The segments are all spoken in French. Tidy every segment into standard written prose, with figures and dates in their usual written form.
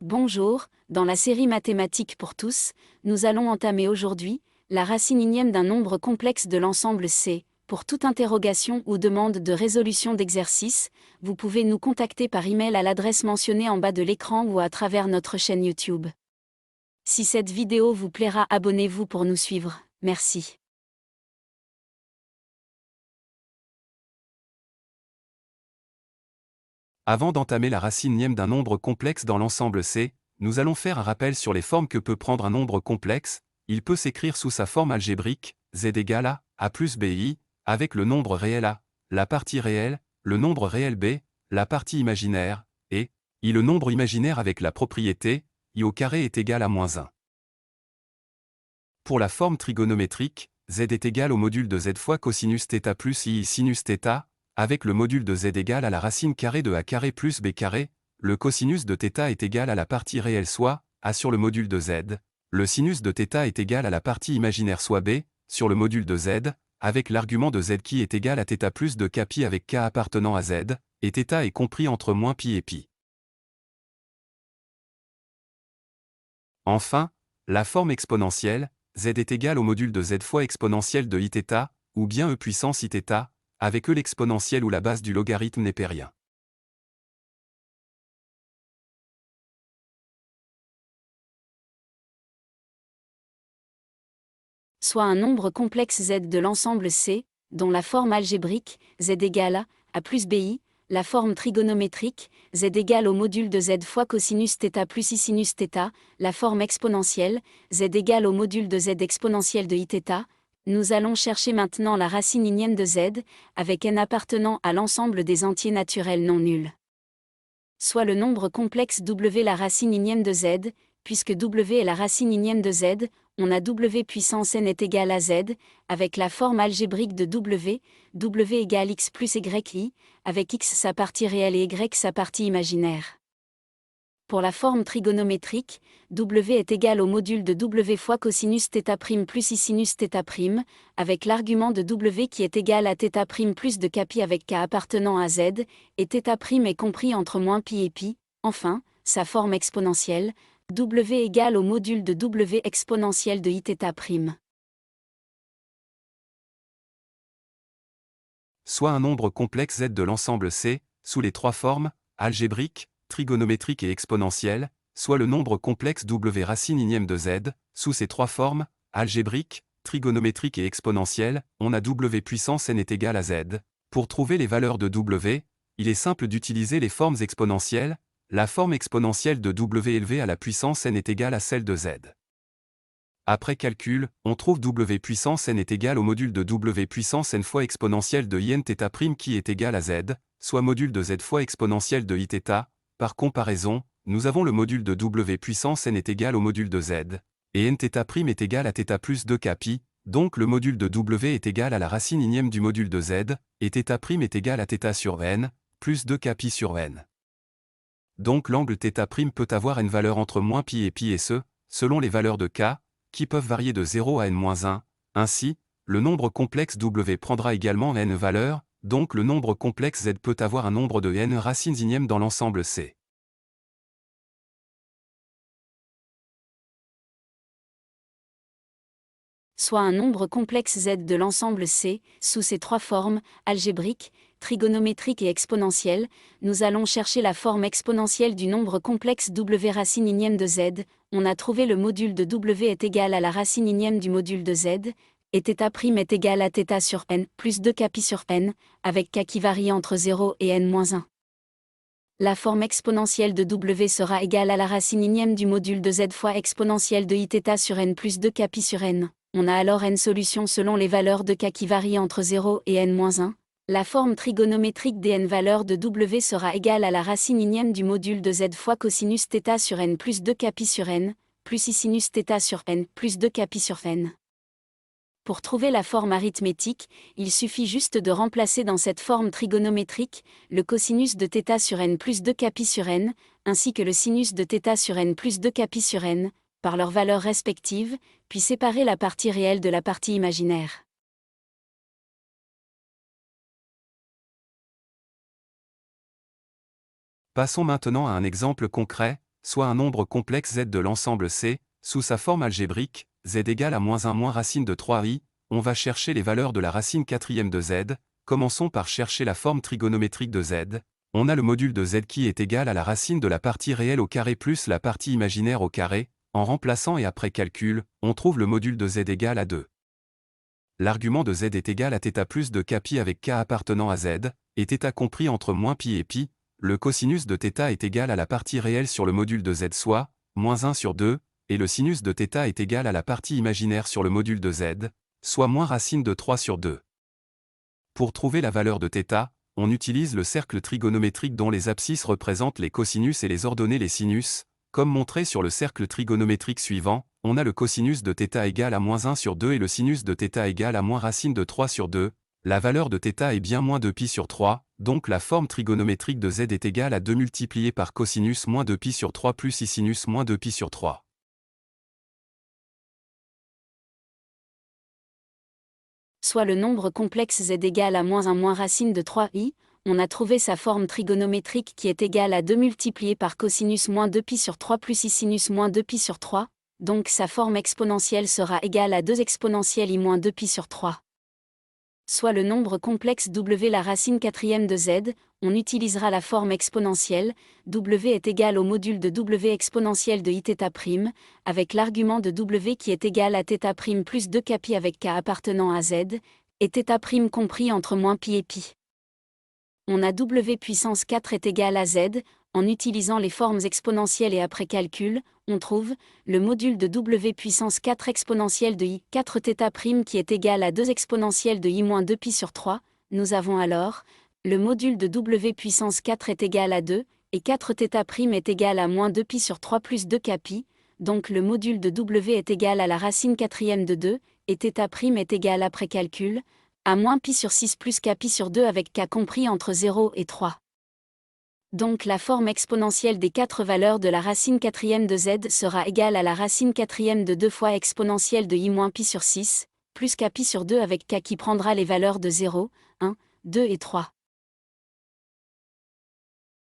Bonjour, dans la série Mathématiques pour tous, nous allons entamer aujourd'hui la racine énième d'un nombre complexe de l'ensemble C. Pour toute interrogation ou demande de résolution d'exercice, vous pouvez nous contacter par email à l'adresse mentionnée en bas de l'écran ou à travers notre chaîne YouTube. Si cette vidéo vous plaira, abonnez-vous pour nous suivre. Merci. Avant d'entamer la racine énième d'un nombre complexe dans l'ensemble C, nous allons faire un rappel sur les formes que peut prendre un nombre complexe. Il peut s'écrire sous sa forme algébrique, z égale a plus bi, avec le nombre réel a, la partie réelle, le nombre réel b, la partie imaginaire, et i le nombre imaginaire avec la propriété, i au carré est égal à -1. Pour la forme trigonométrique, z est égal au module de z fois cosinus θ plus i sinus θ, avec le module de z égale à la racine carrée de a carré plus b carré, le cosinus de θ est égal à la partie réelle soit a sur le module de z, le sinus de θ est égal à la partie imaginaire soit b, sur le module de z, avec l'argument de z qui est égal à θ plus de k pi avec k appartenant à z, et θ est compris entre moins pi et pi. Enfin, la forme exponentielle, z est égal au module de z fois exponentielle de iθ, ou bien e puissance iθ, avec e l'exponentielle où la base du logarithme n'est rien. Soit un nombre complexe z de l'ensemble C, dont la forme algébrique, z égale a plus bi, la forme trigonométrique, z égale au module de z fois cosinus θ plus i sinus θ, la forme exponentielle, z égale au module de z exponentielle de iθ. Nous allons chercher maintenant la racine énième de z, avec n appartenant à l'ensemble des entiers naturels non nuls. Soit le nombre complexe w la racine énième de z, puisque w est la racine énième de z, on a w puissance n est égal à z, avec la forme algébrique de w égale x plus y, avec x sa partie réelle et y sa partie imaginaire. Pour la forme trigonométrique, w est égal au module de w fois cosinus θ' plus i sinus θ', avec l'argument de w qui est égal à θ' plus de k pi avec k appartenant à z, et θ' est compris entre moins pi et pi. Enfin, sa forme exponentielle, w égale au module de w exponentielle de iθ'. Soit un nombre complexe z de l'ensemble C, sous les trois formes, algébrique, trigonométrique et exponentielle, soit le nombre complexe w racine énième de z, sous ces trois formes, algébrique, trigonométrique et exponentielle, on a w puissance n est égal à z. Pour trouver les valeurs de w, il est simple d'utiliser les formes exponentielles. La forme exponentielle de w élevée à la puissance n est égale à celle de z. Après calcul, on trouve w puissance n est égal au module de w puissance n fois exponentielle de in θ' qui est égal à z, soit module de z fois exponentielle de iθ. Par comparaison, nous avons le module de w puissance n est égal au module de z, et n θ' est égal à θ plus 2k pi, donc le module de w est égal à la racine énième du module de z, et θ' est égal à θ sur n, plus 2k pi sur n. Donc l'angle θ' peut avoir une valeur entre moins pi et pi et ce, selon les valeurs de k, qui peuvent varier de 0 à n-1. Ainsi, le nombre complexe w prendra également n valeurs, donc le nombre complexe z peut avoir un nombre de n racines énièmes dans l'ensemble C. Soit un nombre complexe z de l'ensemble C, sous ces trois formes, algébrique, trigonométrique et exponentielle, nous allons chercher la forme exponentielle du nombre complexe w racine énième de z. On a trouvé le module de w est égal à la racine énième du module de z, et θ' est égal à θ sur n, plus 2k pi sur n, avec k qui varie entre 0 et n-1. La forme exponentielle de w sera égale à la racine énième du module de z fois exponentielle de iθ sur n plus 2k pi sur n. On a alors n solutions selon les valeurs de k qui varient entre 0 et n-1. La forme trigonométrique des n valeurs de w sera égale à la racine énième du module de z fois cosinus θ sur n plus 2k pi sur n, plus i sinus θ sur n plus 2k pi sur n. Pour trouver la forme arithmétique, il suffit juste de remplacer dans cette forme trigonométrique le cosinus de θ sur n plus 2k pi sur n, ainsi que le sinus de θ sur n plus 2k pi sur n, par leurs valeurs respectives, puis séparer la partie réelle de la partie imaginaire. Passons maintenant à un exemple concret. soit un nombre complexe z de l'ensemble C, sous sa forme algébrique, z égale à -1 moins racine de 3i, on va chercher les valeurs de la racine quatrième de z, commençons par chercher la forme trigonométrique de z. On a le module de z qui est égal à la racine de la partie réelle au carré plus la partie imaginaire au carré, en remplaçant et après calcul, on trouve le module de z égal à 2. L'argument de z est égal à θ plus de kπ avec k appartenant à z, et θ compris entre moins π et π, le cosinus de θ est égal à la partie réelle sur le module de z soit, -1 sur 2, et le sinus de θ est égal à la partie imaginaire sur le module de z, soit moins racine de 3 sur 2. Pour trouver la valeur de θ, on utilise le cercle trigonométrique dont les abscisses représentent les cosinus et les ordonnées les sinus. Comme montré sur le cercle trigonométrique suivant, on a le cosinus de θ égal à -1 sur 2 et le sinus de θ égal à moins racine de 3 sur 2. La valeur de θ est bien moins 2π sur 3, donc la forme trigonométrique de z est égale à 2 multiplié par cosinus moins 2π sur 3 plus i sinus moins 2π sur 3. Soit le nombre complexe z égale à -1 moins racine de 3i, on a trouvé sa forme trigonométrique qui est égale à 2 multiplié par cosinus moins 2π sur 3 plus i sinus moins 2π sur 3, donc sa forme exponentielle sera égale à 2 exponentielle i moins 2π sur 3. Soit le nombre complexe w la racine quatrième de z, on utilisera la forme exponentielle, w est égal au module de w exponentielle de iθ', avec l'argument de w qui est égal à θ' plus 2 kπ avec k appartenant à z, et θ' compris entre moins π et π. On a w puissance 4 est égal à z, en utilisant les formes exponentielles et après calcul, on trouve le module de w puissance 4 exponentielle de i 4 θ' qui est égal à 2 exponentielle de i moins 2π sur 3, nous avons alors, le module de w puissance 4 est égal à 2, et 4 θ' est égal à moins 2π sur 3 plus 2 kπ, donc le module de w est égal à la racine quatrième de 2, et θ' est égal après calcul, à moins π sur 6 plus kπ sur 2 avec k compris entre 0 et 3. Donc la forme exponentielle des 4 valeurs de la racine quatrième de z sera égale à la racine quatrième de 2 fois exponentielle de i moins π sur 6, plus kπ sur 2 avec k qui prendra les valeurs de 0, 1, 2 et 3.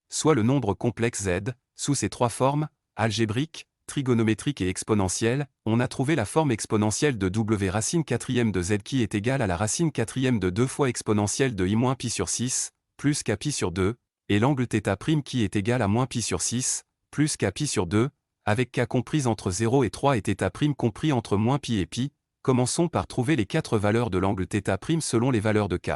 Soit le nombre complexe z, sous ses trois formes, algébrique, trigonométrique et exponentielle, on a trouvé la forme exponentielle de w racine quatrième de z qui est égale à la racine quatrième de 2 fois exponentielle de i moins π sur 6, plus kπ sur 2, et l'angle θ' qui est égal à moins π sur 6, plus kπ sur 2, avec k comprise entre 0 et 3 et θ' compris entre moins π et π. Commençons par trouver les 4 valeurs de l'angle θ' selon les valeurs de k.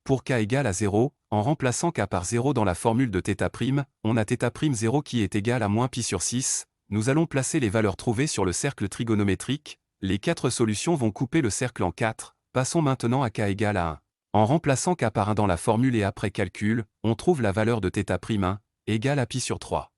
Pour k égale à 0, en remplaçant k par 0 dans la formule de θ', on a θ'0 qui est égal à moins π sur 6, nous allons placer les valeurs trouvées sur le cercle trigonométrique, les 4 solutions vont couper le cercle en 4, passons maintenant à k égale à 1. En remplaçant k par 1 dans la formule et après calcul, on trouve la valeur de θ'1, égale à π sur 3.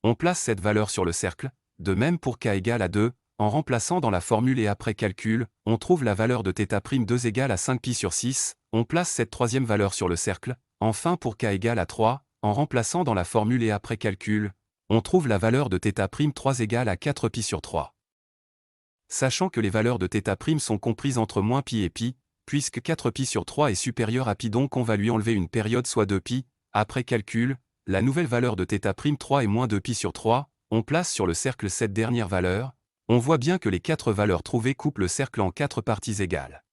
On place cette valeur sur le cercle, de même pour k égale à 2, en remplaçant dans la formule et après calcul, on trouve la valeur de θ'2 égale à 5 π sur 6, on place cette troisième valeur sur le cercle, enfin pour k égale à 3, en remplaçant dans la formule et après calcul, on trouve la valeur de θ'3 égale à 4 π sur 3. Sachant que les valeurs de θ' sont comprises entre moins π et π, puisque 4 π sur 3 est supérieur à π donc on va lui enlever une période soit 2 π, après calcul, la nouvelle valeur de θ'3 est moins 2 π sur 3, on place sur le cercle cette dernière valeur, on voit bien que les 4 valeurs trouvées coupent le cercle en 4 parties égales.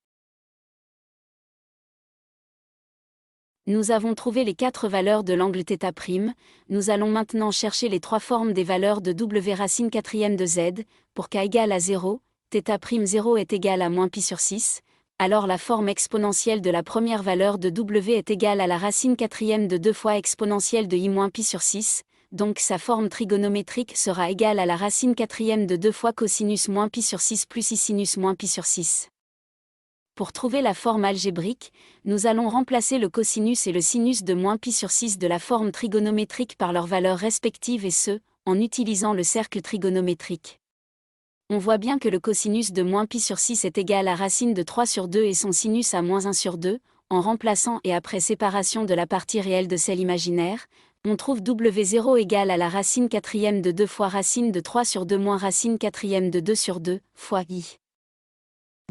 Nous avons trouvé les 4 valeurs de l'angle θ', nous allons maintenant chercher les 3 formes des valeurs de w racine quatrième de z, pour k égale à 0, θ'0 est égal à moins π sur 6, alors la forme exponentielle de la première valeur de w est égale à la racine quatrième de 2 fois exponentielle de i moins π sur 6, donc sa forme trigonométrique sera égale à la racine quatrième de 2 fois cosinus moins π sur 6 plus i sinus moins π sur 6. Pour trouver la forme algébrique, nous allons remplacer le cosinus et le sinus de moins π sur 6 de la forme trigonométrique par leurs valeurs respectives et ce, en utilisant le cercle trigonométrique. On voit bien que le cosinus de moins π sur 6 est égal à racine de 3 sur 2 et son sinus à moins 1 sur 2, en remplaçant et après séparation de la partie réelle de celle imaginaire, on trouve w0 égale à la racine quatrième de 2 fois racine de 3 sur 2 moins racine quatrième de 2 sur 2, fois i.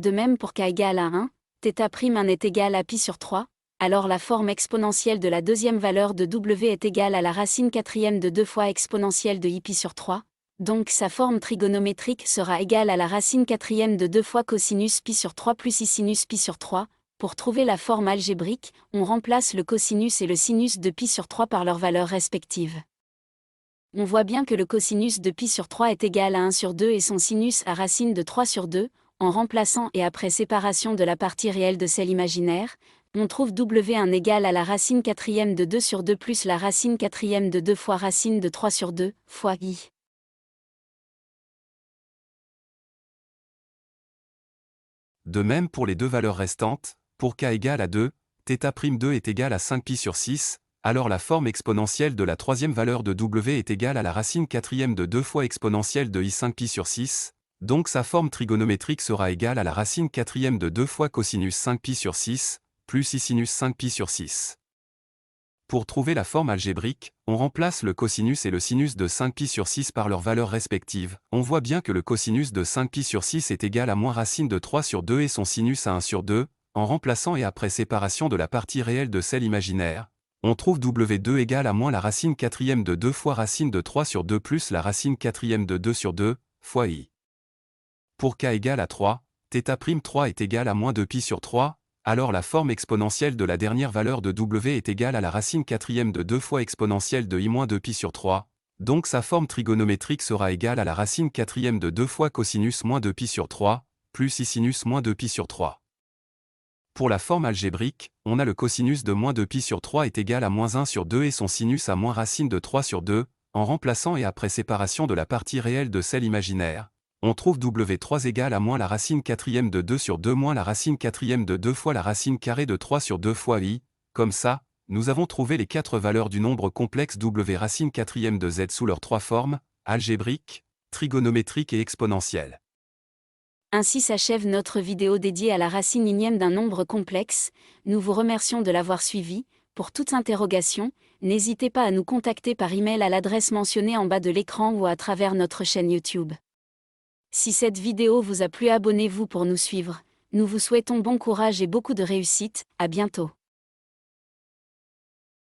De même pour k égale à 1, θ'1 est égal à π sur 3, alors la forme exponentielle de la deuxième valeur de w est égale à la racine quatrième de 2 fois exponentielle de pi sur 3. Donc sa forme trigonométrique sera égale à la racine quatrième de 2 fois cosinus pi sur 3 plus sinus pi sur 3. Pour trouver la forme algébrique, on remplace le cosinus et le sinus de pi sur 3 par leurs valeurs respectives. On voit bien que le cosinus de pi sur 3 est égal à 1 sur 2 et son sinus à racine de 3 sur 2, en remplaçant et après séparation de la partie réelle de celle imaginaire, on trouve w1 égale à la racine quatrième de 2 sur 2 plus la racine quatrième de 2 fois racine de 3 sur 2, fois i. De même pour les deux valeurs restantes, pour k égale à 2, θ'2 est égal à 5π sur 6, alors la forme exponentielle de la troisième valeur de w est égale à la racine quatrième de 2 fois exponentielle de i 5π sur 6, donc sa forme trigonométrique sera égale à la racine quatrième de 2 fois cosinus 5π sur 6, plus i sinus 5π sur 6. Pour trouver la forme algébrique, on remplace le cosinus et le sinus de 5π sur 6 par leurs valeurs respectives. On voit bien que le cosinus de 5π sur 6 est égal à moins racine de 3 sur 2 et son sinus à 1 sur 2, en remplaçant et après séparation de la partie réelle de celle imaginaire. On trouve w2 égale à moins la racine quatrième de 2 fois racine de 3 sur 2 plus la racine quatrième de 2 sur 2, fois i. Pour k égale à 3, θ'3 est égal à moins 2π sur 3, alors la forme exponentielle de la dernière valeur de w est égale à la racine quatrième de 2 fois exponentielle de i-2π sur 3, donc sa forme trigonométrique sera égale à la racine quatrième de 2 fois cosinus moins 2π sur 3, plus i sinus moins 2π sur 3. Pour la forme algébrique, on a le cosinus de moins 2π sur 3 est égal à moins 1 sur 2 et son sinus à moins racine de 3 sur 2, en remplaçant et après séparation de la partie réelle de celle imaginaire. On trouve w3 égale à moins la racine quatrième de 2 sur 2 moins la racine quatrième de 2 fois la racine carrée de 3 sur 2 fois i. Comme ça, nous avons trouvé les 4 valeurs du nombre complexe w racine quatrième de z sous leurs 3 formes, algébrique, trigonométrique et exponentielle. Ainsi s'achève notre vidéo dédiée à la racine énième d'un nombre complexe. Nous vous remercions de l'avoir suivi. Pour toute interrogation, n'hésitez pas à nous contacter par email à l'adresse mentionnée en bas de l'écran ou à travers notre chaîne YouTube. Si cette vidéo vous a plu, abonnez-vous pour nous suivre. Nous vous souhaitons bon courage et beaucoup de réussite. À bientôt.